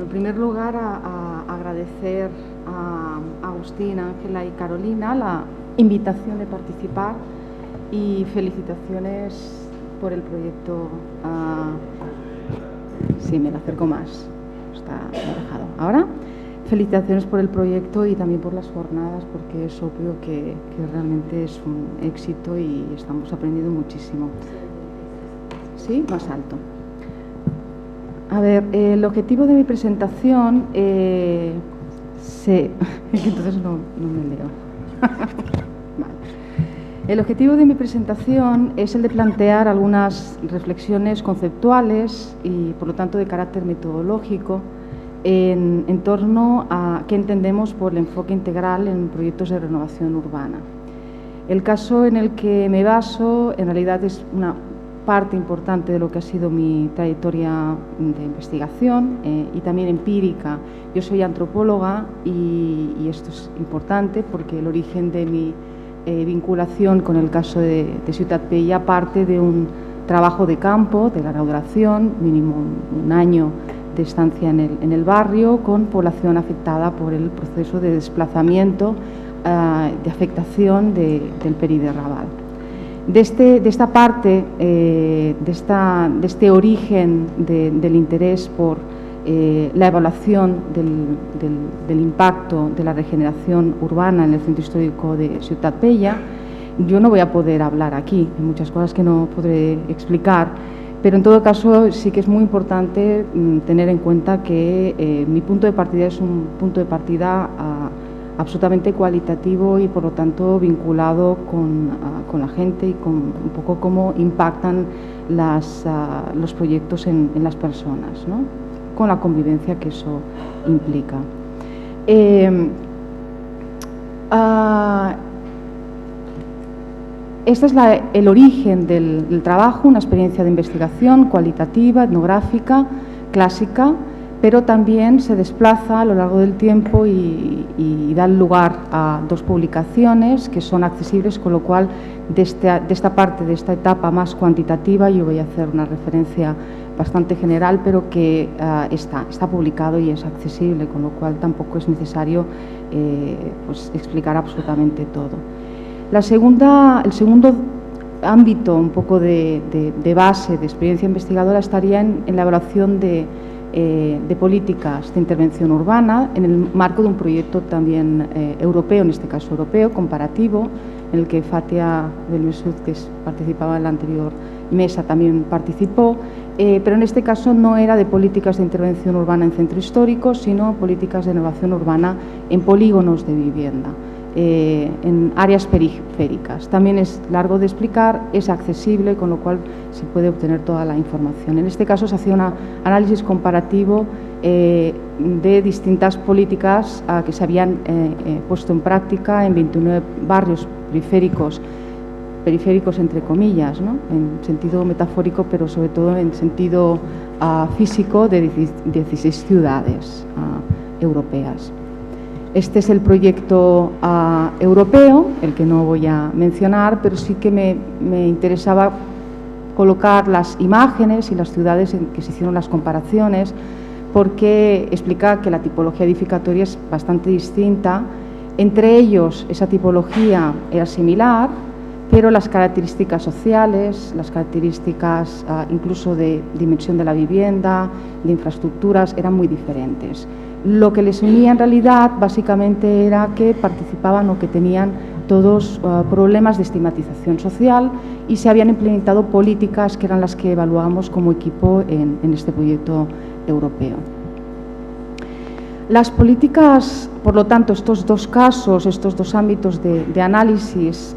en primer lugar, a agradecer a Agustín, Ángela y Carolina la invitación de participar y felicitaciones por el proyecto. Sí, me lo acerco más. Está alejado. Ahora, felicitaciones por el proyecto y también por las jornadas, porque es obvio que realmente es un éxito y estamos aprendiendo muchísimo. Sí, más alto. A ver, el objetivo de mi presentación, entonces no me leo. Vale. El objetivo de mi presentación es el de plantear algunas reflexiones conceptuales y, por lo tanto, de carácter metodológico en torno a qué entendemos por el enfoque integral en proyectos de renovación urbana. El caso en el que me baso, en realidad, es una parte importante de lo que ha sido mi trayectoria de investigación y también empírica. Yo soy antropóloga y esto es importante porque el origen de mi vinculación con el caso de Ciutat Vella parte de un trabajo de campo, de larga duración, mínimo un año de estancia en el barrio, con población afectada por el proceso de desplazamiento, de afectación del Peri de Raval. De esta parte, de este origen del interés por la evaluación del impacto de la regeneración urbana en el centro histórico de Ciutat Vella, yo no voy a poder hablar aquí, hay muchas cosas que no podré explicar, pero en todo caso sí que es muy importante tener en cuenta que mi punto de partida es un punto de partida absolutamente cualitativo y, por lo tanto, vinculado con la gente y con un poco cómo impactan los proyectos en las personas, ¿no? Con la convivencia que eso implica. Este es el origen del trabajo, una experiencia de investigación cualitativa, etnográfica, clásica, pero también se desplaza a lo largo del tiempo y da lugar a dos publicaciones que son accesibles, con lo cual de esta parte, de esta etapa más cuantitativa, yo voy a hacer una referencia bastante general, pero que está publicado y es accesible, con lo cual tampoco es necesario pues explicar absolutamente todo. El segundo ámbito un poco de base, de experiencia investigadora, estaría en la evaluación de políticas de intervención urbana en el marco de un proyecto también europeo, en este caso europeo, comparativo, en el que Fatia Belmesud, que participaba en la anterior mesa, también participó, pero en este caso no era de políticas de intervención urbana en centro histórico, sino políticas de innovación urbana en polígonos de vivienda, en áreas periféricas. También es largo de explicar, es accesible, con lo cual se puede obtener toda la información. En este caso se hacía un análisis comparativo de distintas políticas que se habían puesto en práctica en 29 barrios periféricos entre comillas, ¿no? En sentido metafórico, pero sobre todo en sentido físico, de 16 ciudades europeas. Este es el proyecto europeo, el que no voy a mencionar, pero sí que me interesaba colocar las imágenes y las ciudades en que se hicieron las comparaciones, porque explica que la tipología edificatoria es bastante distinta. Entre ellos, esa tipología era similar, pero las características sociales, las características incluso de dimensión de la vivienda, de infraestructuras, eran muy diferentes. Lo que les unía en realidad básicamente era que participaban o que tenían todos problemas de estigmatización social y se habían implementado políticas que eran las que evaluamos como equipo en este proyecto europeo. Las políticas, por lo tanto, estos dos casos, estos dos ámbitos de análisis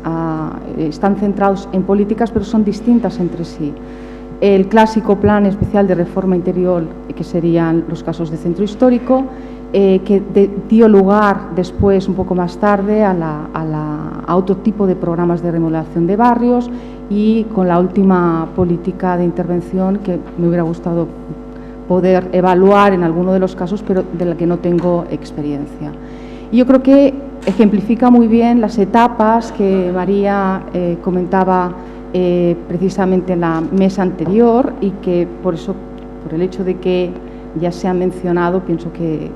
están centrados en políticas, pero son distintas entre sí. El clásico plan especial de reforma interior, que serían los casos de centro histórico, que dio lugar después, un poco más tarde, a otro tipo de programas de remodelación de barrios, y con la última política de intervención que me hubiera gustado poder evaluar en alguno de los casos, pero de la que no tengo experiencia. Y yo creo que ejemplifica muy bien las etapas que María comentaba precisamente en la mesa anterior, y que por eso, por el hecho de que ya se han mencionado, pienso que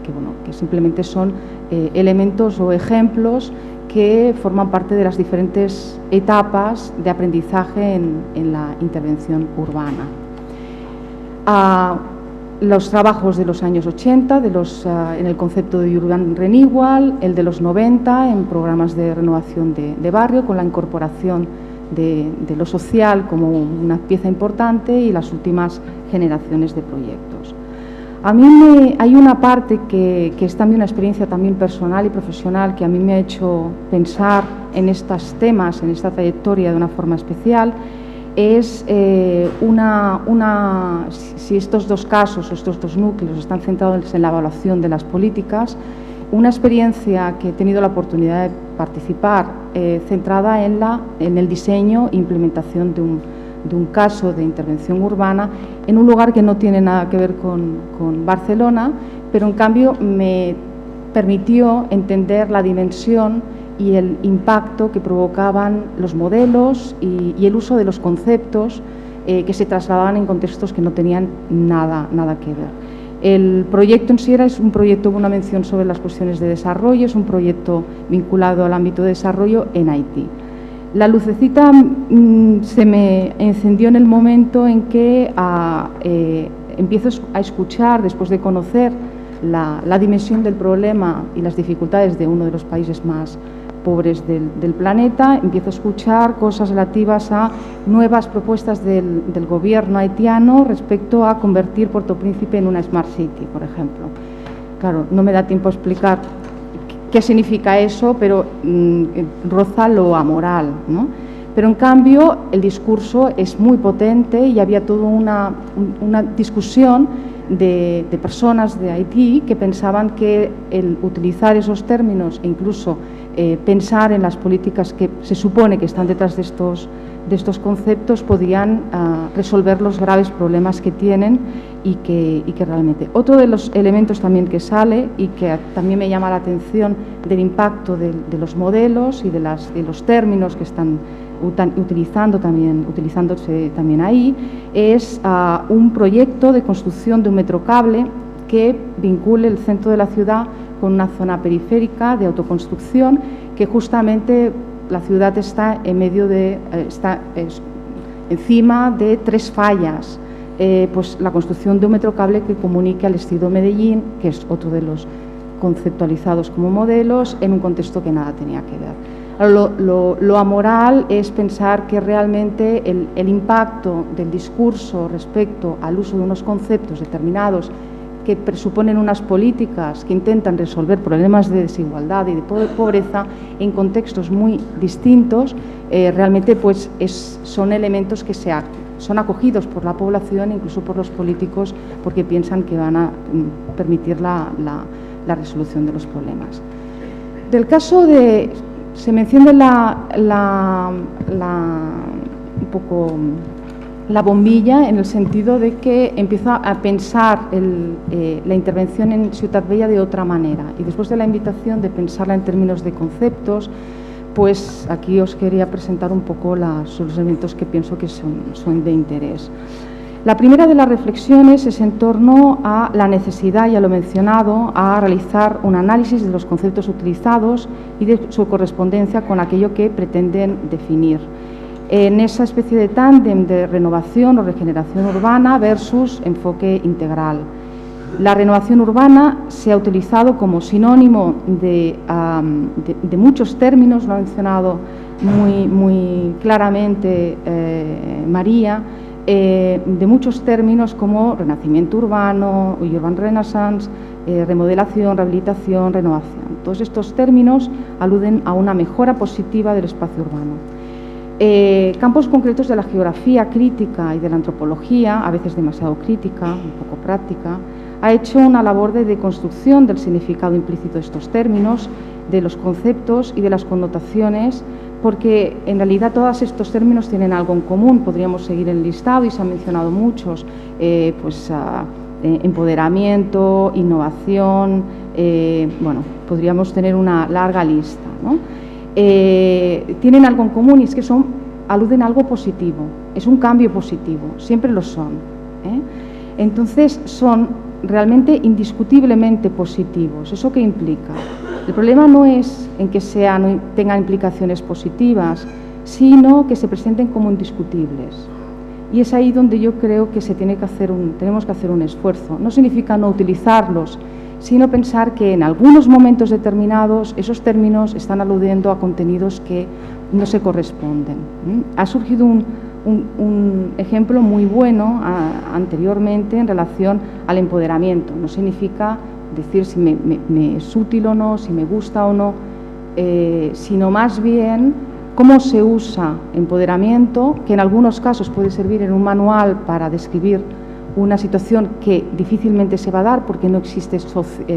simplemente son elementos o ejemplos que forman parte de las diferentes etapas de aprendizaje en la intervención urbana. Los trabajos de los años 80, en el concepto de Urban Renewal, el de los 90 en programas de renovación de barrio, con la incorporación de lo social como una pieza importante, y las últimas generaciones de proyectos. A mí hay una parte que es también una experiencia también personal y profesional que a mí me ha hecho pensar en estos temas, en esta trayectoria de una forma especial. Es si estos dos casos o estos dos núcleos están centrados en la evaluación de las políticas, una experiencia que he tenido la oportunidad de participar centrada en el diseño e implementación de un caso de intervención urbana en un lugar que no tiene nada que ver con Barcelona, pero en cambio me permitió entender la dimensión y el impacto que provocaban los modelos y el uso de los conceptos que se trasladaban en contextos que no tenían nada que ver. El proyecto en sí es un proyecto con una mención sobre las cuestiones de desarrollo, es un proyecto vinculado al ámbito de desarrollo en Haití. La lucecita se me encendió en el momento en que empiezo a escuchar, después de conocer la dimensión del problema y las dificultades de uno de los países más pobres del planeta, empiezo a escuchar cosas relativas a nuevas propuestas del gobierno haitiano respecto a convertir Puerto Príncipe en una Smart City, por ejemplo. Claro, no me da tiempo a explicar qué significa eso, pero roza lo amoral, ¿no? Pero en cambio el discurso es muy potente y había toda una discusión de personas de Haití que pensaban que el utilizar esos términos e incluso pensar en las políticas que se supone que están detrás de estos conceptos podían resolver los graves problemas que tienen y que realmente. Otro de los elementos también que sale y que también me llama la atención del impacto de los modelos y de los términos que están utilizándose también ahí, es un proyecto de construcción de un metrocable que vincule el centro de la ciudad con una zona periférica de autoconstrucción, que justamente la ciudad está encima de tres fallas. Pues la construcción de un metrocable que comunique al estilo Medellín, que es otro de los conceptualizados como modelos, en un contexto que nada tenía que ver. Lo amoral es pensar que realmente el impacto del discurso respecto al uso de unos conceptos determinados que presuponen unas políticas que intentan resolver problemas de desigualdad y de pobreza en contextos muy distintos, realmente pues son elementos que son acogidos por la población, incluso por los políticos, porque piensan que van a permitir la resolución de los problemas. Del caso se menciona un poco la bombilla, en el sentido de que empieza a pensar la intervención en Ciutat Bella de otra manera, y después de la invitación de pensarla en términos de conceptos, pues aquí os quería presentar un poco los elementos que pienso que son de interés. La primera de las reflexiones es en torno a la necesidad, ya lo he mencionado, a realizar un análisis de los conceptos utilizados y de su correspondencia con aquello que pretenden definir. En esa especie de tándem de renovación o regeneración urbana versus enfoque integral. La renovación urbana se ha utilizado como sinónimo de muchos términos, lo ha mencionado muy claramente María, de muchos términos como renacimiento urbano, urban renaissance, remodelación, rehabilitación, renovación. Todos estos términos aluden a una mejora positiva del espacio urbano. Campos concretos de la geografía crítica y de la antropología, a veces demasiado crítica, un poco práctica, ha hecho una labor de deconstrucción del significado implícito de estos términos, de los conceptos y de las connotaciones, porque en realidad todos estos términos tienen algo en común. Podríamos seguir el listado y se han mencionado muchos, empoderamiento, innovación, bueno, podríamos tener una larga lista, ¿no? Tienen algo en común, y es que aluden a algo positivo, es un cambio positivo, siempre lo son, ¿eh? Entonces son realmente indiscutiblemente positivos. ¿Eso qué implica? El problema no es en que tengan implicaciones positivas, sino que se presenten como indiscutibles. Y es ahí donde yo creo que tenemos que hacer un esfuerzo. No significa no utilizarlos, sino pensar que en algunos momentos determinados esos términos están aludiendo a contenidos que no se corresponden. Ha surgido un ejemplo muy bueno anteriormente en relación al empoderamiento. No significa decir si me es útil o no, si me gusta o no, sino más bien cómo se usa empoderamiento, que en algunos casos puede servir en un manual para describir una situación que difícilmente se va a dar porque no existe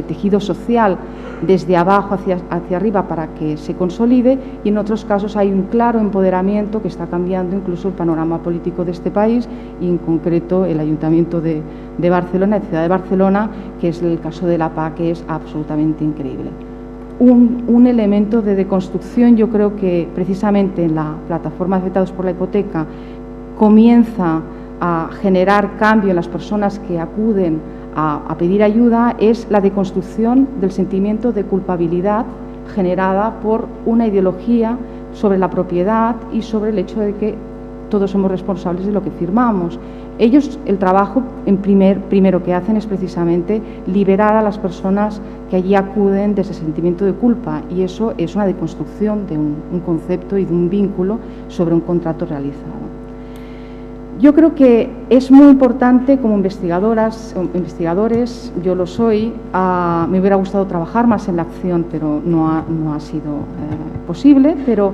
tejido social desde abajo hacia arriba para que se consolide, y en otros casos hay un claro empoderamiento que está cambiando incluso el panorama político de este país, y en concreto el Ayuntamiento de Barcelona, de Ciudad de Barcelona, que es el caso de la PA, que es absolutamente increíble. Un elemento de deconstrucción, yo creo que precisamente en la plataforma de afectados por la hipoteca comienza a generar cambio en las personas que acuden a pedir ayuda, es la deconstrucción del sentimiento de culpabilidad generada por una ideología sobre la propiedad y sobre el hecho de que todos somos responsables de lo que firmamos. Ellos, el trabajo primero que hacen es precisamente liberar a las personas que allí acuden de ese sentimiento de culpa, y eso es una deconstrucción de un concepto y de un vínculo sobre un contrato realizado. Yo creo que es muy importante como investigadores, yo lo soy, me hubiera gustado trabajar más en la acción, pero no ha sido posible, pero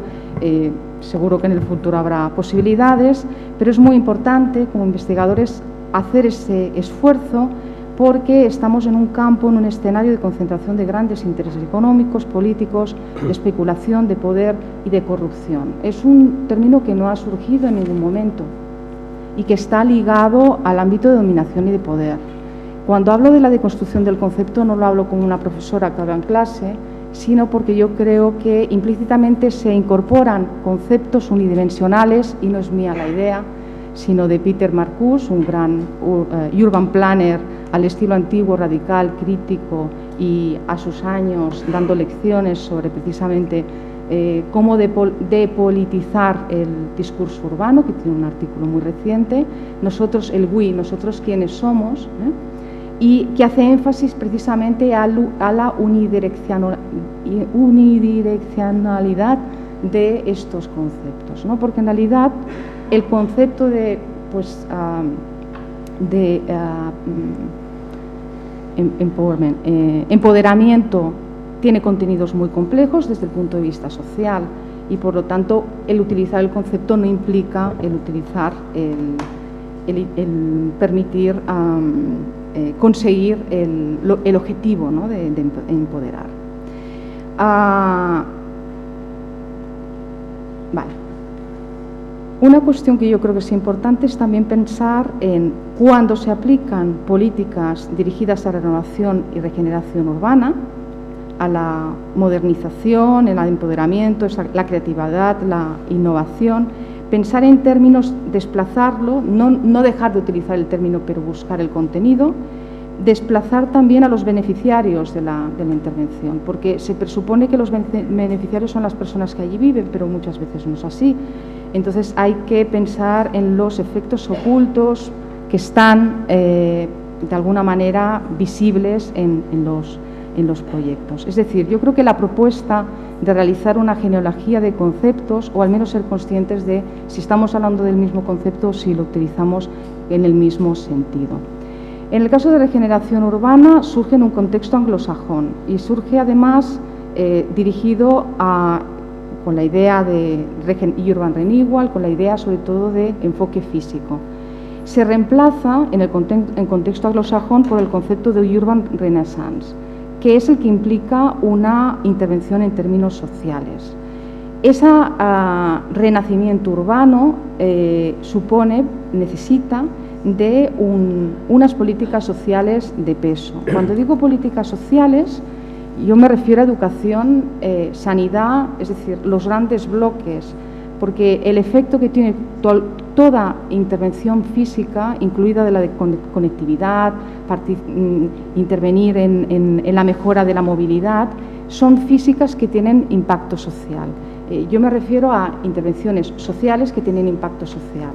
seguro que en el futuro habrá posibilidades, pero es muy importante como investigadores hacer ese esfuerzo, porque estamos en un campo, en un escenario de concentración de grandes intereses económicos, políticos, de especulación, de poder y de corrupción. Es un término que no ha surgido en ningún momento y que está ligado al ámbito de dominación y de poder. Cuando hablo de la deconstrucción del concepto, no lo hablo como una profesora que habla en clase, sino porque yo creo que implícitamente se incorporan conceptos unidimensionales, y no es mía la idea, sino de Peter Marcuse, un gran urban planner al estilo antiguo, radical, crítico, y a sus años dando lecciones sobre precisamente cómo depolitizar el discurso urbano, que tiene un artículo muy reciente, nosotros, el we, nosotros quienes somos, y que hace énfasis precisamente a la unidireccionalidad de estos conceptos, ¿no? Porque en realidad el concepto de empoderamiento tiene contenidos muy complejos desde el punto de vista social, y por lo tanto el utilizar el concepto no implica el utilizar el permitir conseguir el objetivo, ¿no?, de empoderar. Vale. Una cuestión que yo creo que es importante es también pensar en cuándo se aplican políticas dirigidas a la renovación y regeneración urbana, a la modernización, el empoderamiento, la creatividad, la innovación, pensar en términos, desplazarlo, no dejar de utilizar el término, pero buscar el contenido, desplazar también a los beneficiarios de la intervención, porque se presupone que los beneficiarios son las personas que allí viven, pero muchas veces no es así. Entonces hay que pensar en los efectos ocultos que están de alguna manera visibles en los proyectos. Es decir, yo creo que la propuesta de realizar una genealogía de conceptos, o al menos ser conscientes de si estamos hablando del mismo concepto o si lo utilizamos en el mismo sentido. En el caso de regeneración urbana surge en un contexto anglosajón y surge además dirigido con la idea de urban renewal, con la idea sobre todo de enfoque físico. Se reemplaza en contexto anglosajón por el concepto de urban renaissance, que es el que implica una intervención en términos sociales. Ese renacimiento urbano necesita de unas políticas sociales de peso. Cuando digo políticas sociales, yo me refiero a educación, sanidad, es decir, los grandes bloques, porque el efecto que tiene toda intervención física, incluida de la de conectividad, intervenir en la mejora de la movilidad, son físicas que tienen impacto social. Yo me refiero a intervenciones sociales que tienen impacto social.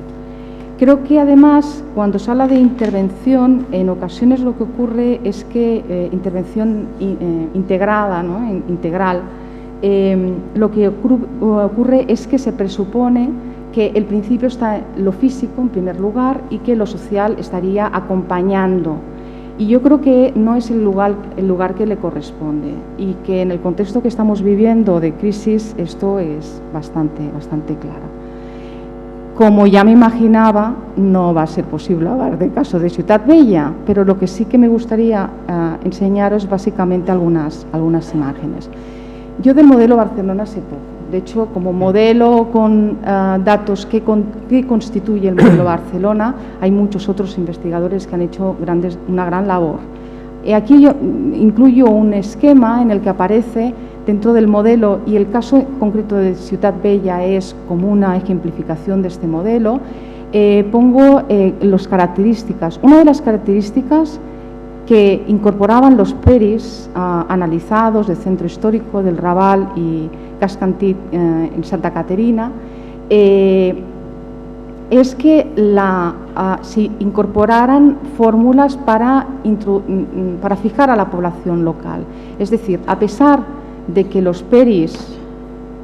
Creo que además, cuando se habla de intervención, en ocasiones lo que ocurre es que intervención integrada, ¿no? Integral, lo que ocurre es que se presupone que el principio está lo físico en primer lugar y que lo social estaría acompañando. Y yo creo que no es el lugar que le corresponde y que en el contexto que estamos viviendo de crisis esto es bastante claro. Como ya me imaginaba, no va a ser posible hablar del caso de Ciutat Vella, pero lo que sí que me gustaría enseñaros básicamente algunas imágenes. Yo del modelo Barcelona sé poco. De hecho, como modelo con datos que constituye el modelo Barcelona, hay muchos otros investigadores que han hecho una gran labor. Aquí yo incluyo un esquema en el que aparece dentro del modelo, y el caso concreto de Ciutat Vella es como una ejemplificación de este modelo, pongo las características. Una de las características que incorporaban los PERIs analizados del Centro Histórico del Raval y Cascantit en Santa Caterina es que se incorporaran fórmulas para fijar a la población local. Es decir, a pesar de que los PERIs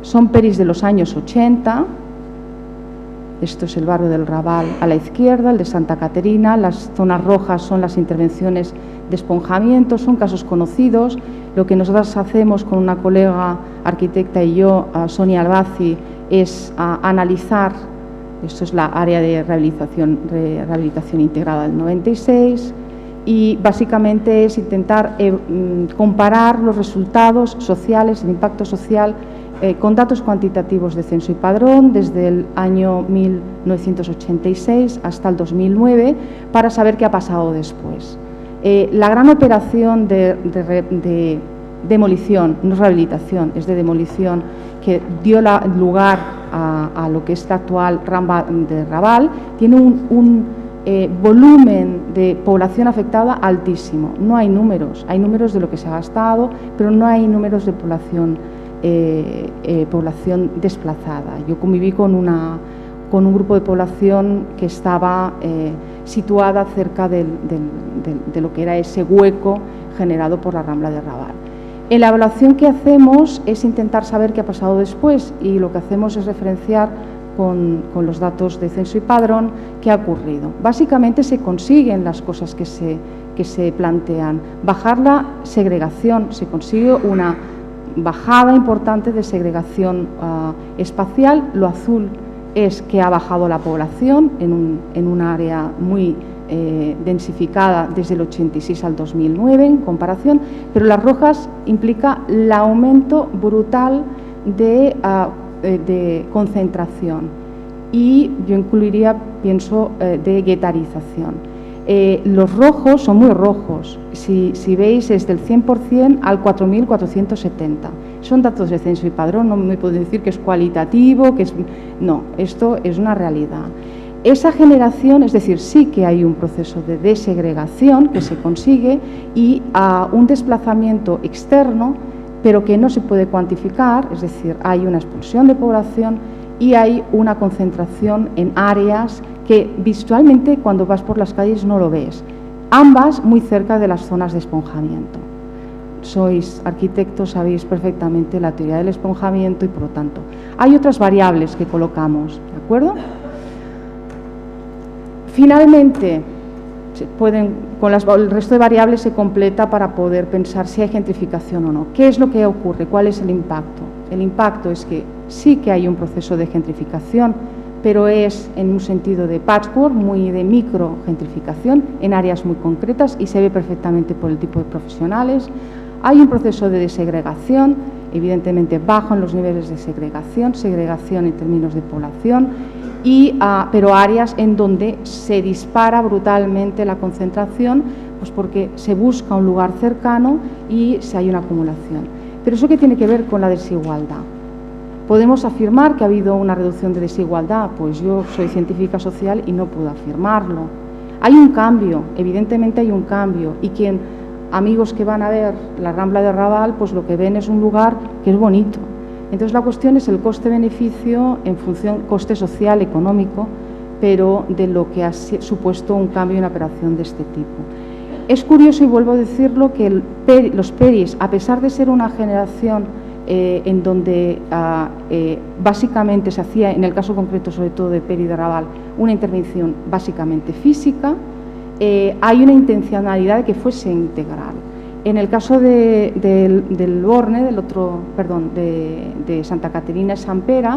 son PERIs de los años 80, esto es el barrio del Raval a la izquierda, el de Santa Caterina, las zonas rojas son las intervenciones de esponjamiento, son casos conocidos. Lo que nosotros hacemos con una colega arquitecta y yo, Sonia Albazi, es analizar, esto es la área de rehabilitación integrada del 96, y básicamente es intentar comparar los resultados sociales, el impacto social, con datos cuantitativos de censo y padrón desde el año 1986 hasta el 2009 para saber qué ha pasado después. La gran operación de demolición, no rehabilitación, es de demolición, que dio lugar a lo que es la actual Rambla de Raval, tiene un volumen de población afectada altísimo. No hay números de lo que se ha gastado, pero no hay números de población desplazada. Yo conviví con un grupo de población que estaba situada cerca de lo que era ese hueco generado por la Rambla de Raval. En la evaluación que hacemos es intentar saber qué ha pasado después, y lo que hacemos es referenciar con los datos de censo y padrón qué ha ocurrido. Básicamente se consiguen las cosas que se plantean. Bajar la segregación, se consigue una bajada importante de segregación espacial. Lo azul es que ha bajado la población en un área muy densificada desde el 86 al 2009 en comparación, pero las rojas implica el aumento brutal de concentración, y yo incluiría, pienso, de guetarización. Los rojos son muy rojos, si veis es del 100% al 4.470. Son datos de censo y padrón, no me puedo decir que es cualitativo, no, esto es una realidad. Esa generación, es decir, sí que hay un proceso de desegregación que se consigue y un desplazamiento externo, pero que no se puede cuantificar, es decir, hay una expulsión de población y hay una concentración en áreas que visualmente cuando vas por las calles no lo ves, ambas muy cerca de las zonas de esponjamiento. Sois arquitectos, sabéis perfectamente la teoría del esponjamiento y por lo tanto hay otras variables que colocamos, ¿de acuerdo? Finalmente, con el resto de variables se completa para poder pensar si hay gentrificación o no. ¿Qué es lo que ocurre? ¿Cuál es el impacto? El impacto es que sí que hay un proceso de gentrificación, pero es en un sentido de patchwork, muy de micro gentrificación, en áreas muy concretas y se ve perfectamente por el tipo de profesionales. Hay un proceso de desegregación, evidentemente bajan los niveles de segregación en términos de población, pero áreas en donde se dispara brutalmente la concentración, pues porque se busca un lugar cercano y hay una acumulación. Pero eso, ¿qué tiene que ver con la desigualdad? ¿Podemos afirmar que ha habido una reducción de desigualdad? Pues yo soy científica social y no puedo afirmarlo. Hay un cambio, evidentemente hay un cambio, y amigos que van a ver la Rambla de Raval, pues lo que ven es un lugar que es bonito. Entonces la cuestión es el coste-beneficio en función, coste social, económico, pero de lo que ha supuesto un cambio en una operación de este tipo. Es curioso, y vuelvo a decirlo, que los PERIs, a pesar de ser una generación en donde básicamente se hacía, en el caso concreto sobre todo de PERI de Raval, una intervención básicamente física, hay una intencionalidad de que fuese integral. En el caso del Borne, de Santa Caterina y Sant Pere,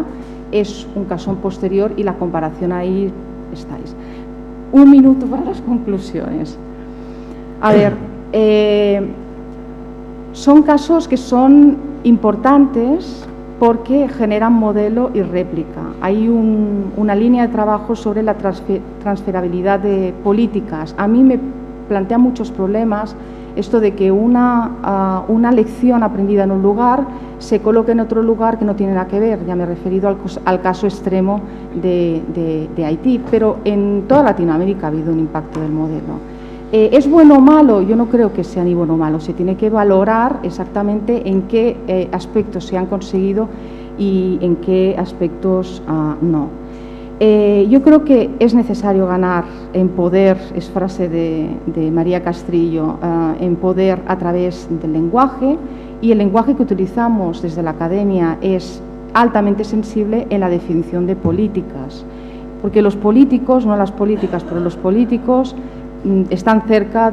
es un caso posterior y la comparación ahí estáis. Un minuto para las conclusiones. A ver, son casos que son importantes porque generan modelo y réplica. Hay una línea de trabajo sobre la transferabilidad de políticas. A mí me plantea muchos problemas esto de que una lección aprendida en un lugar se coloque en otro lugar que no tiene nada que ver. Ya me he referido al caso extremo de Haití, pero en toda Latinoamérica ha habido un impacto del modelo. ¿Es bueno o malo? Yo no creo que sea ni bueno o malo. Se tiene que valorar exactamente en qué aspectos se han conseguido y en qué aspectos no. Yo creo que es necesario ganar en poder, es frase de María Castrillo, en poder a través del lenguaje, y el lenguaje que utilizamos desde la academia es altamente sensible en la definición de políticas, porque los políticos, no las políticas, pero los políticos están cerca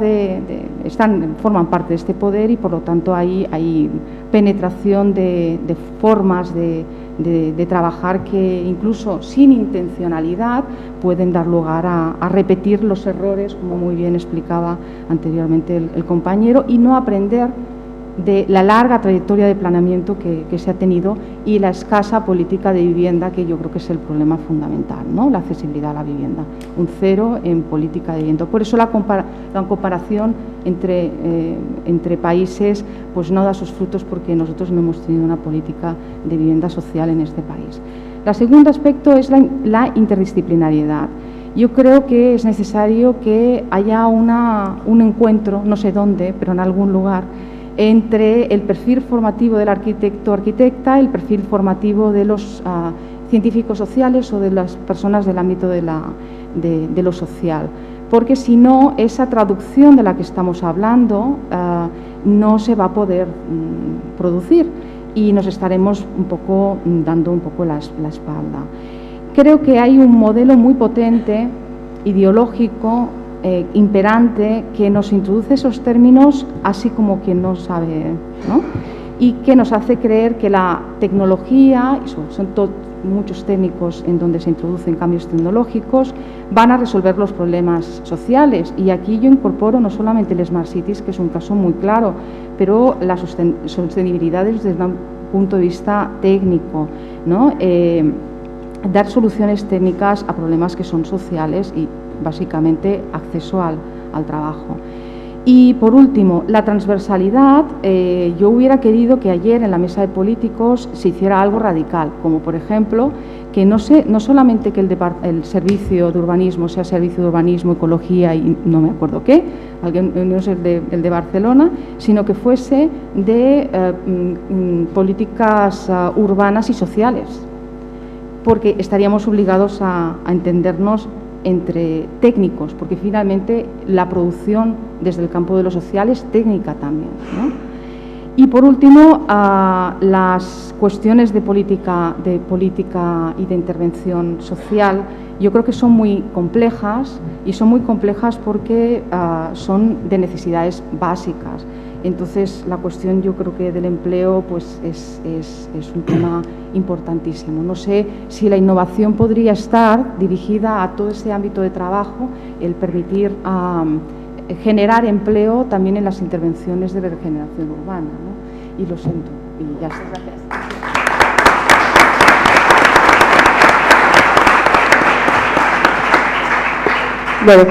forman parte de este poder, y por lo tanto hay penetración de formas de trabajar que incluso sin intencionalidad pueden dar lugar a repetir los errores, como muy bien explicaba anteriormente el compañero, y no aprender de la larga trayectoria de planeamiento que se ha tenido y la escasa política de vivienda, que yo creo que es el problema fundamental, ¿no? La accesibilidad a la vivienda, un cero en política de vivienda. Por eso la comparación entre países pues no da sus frutos, porque nosotros no hemos tenido una política de vivienda social en este país. El segundo aspecto es la interdisciplinariedad. Yo creo que es necesario que haya un encuentro, no sé dónde, pero en algún lugar, entre el perfil formativo del arquitecto o arquitecta, el perfil formativo de los científicos sociales o de las personas del ámbito de lo social. Porque si no, esa traducción de la que estamos hablando no se va a poder producir, y nos estaremos dando un poco la espalda. Creo que hay un modelo muy potente, ideológico, imperante, que nos introduce esos términos así como quien no sabe, ¿no? Y que nos hace creer que la tecnología, y son muchos técnicos en donde se introducen cambios tecnológicos, van a resolver los problemas sociales. Y aquí yo incorporo no solamente el Smart Cities, que es un caso muy claro, pero la sostenibilidad desde un punto de vista técnico, ¿no? Dar soluciones técnicas a problemas que son sociales y básicamente acceso al trabajo. Y por último, la transversalidad. Yo hubiera querido que ayer en la mesa de políticos se hiciera algo radical, como por ejemplo que no solamente que el servicio de urbanismo sea servicio de urbanismo, ecología y no me acuerdo qué, no es el de Barcelona, sino que fuese de políticas urbanas y sociales, porque estaríamos obligados a entendernos entre técnicos, porque finalmente la producción desde el campo de lo social es técnica también, ¿no? Y por último, las cuestiones de política y de intervención social, yo creo que son muy complejas, y son muy complejas porque son de necesidades básicas. Entonces, la cuestión, yo creo que del empleo pues es un tema importantísimo. No sé si la innovación podría estar dirigida a todo ese ámbito de trabajo, el permitir generar empleo también en las intervenciones de regeneración urbana, ¿no? Y lo siento, y ya está. Gracias. Bueno.